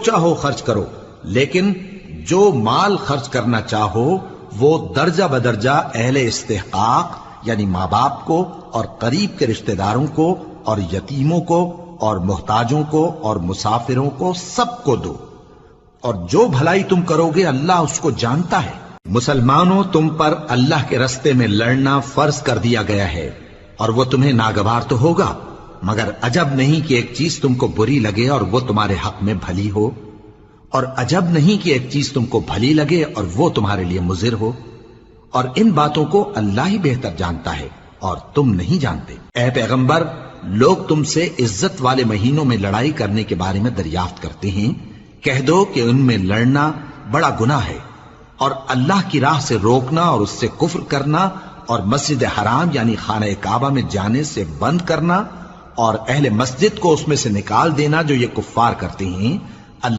چاہو خرچ کرو، لیکن جو مال خرچ کرنا چاہو وہ درجہ بدرجہ اہل استحقاق یعنی ماں باپ کو اور قریب کے رشتہ داروں کو اور یتیموں کو اور محتاجوں کو اور مسافروں کو سب کو دو، اور جو بھلائی تم کرو گے اللہ اس کو جانتا ہے۔ مسلمانوں، تم پر اللہ کے رستے میں لڑنا فرض کر دیا گیا ہے، اور وہ تمہیں ناگوار تو ہوگا، مگر عجب نہیں کہ ایک چیز تم کو بری لگے اور وہ تمہارے حق میں بھلی ہو، اور عجب نہیں کہ ایک چیز تم کو بھلی لگے اور وہ تمہارے لیے مضر ہو، اور ان باتوں کو اللہ ہی بہتر جانتا ہے اور تم نہیں جانتے۔ اے پیغمبر، لوگ تم سے عزت والے مہینوں میں لڑائی کرنے کے بارے میں دریافت کرتے ہیں، کہہ دو کہ ان میں لڑنا بڑا گناہ ہے، اور اللہ کی راہ سے روکنا اور اس سے کفر کرنا اور مسجد حرام یعنی خانہ کعبہ میں جانے سے بند کرنا اور اہل مسجد کو اس میں سے نکال دینا جو یہ کفار کرتے ہیں،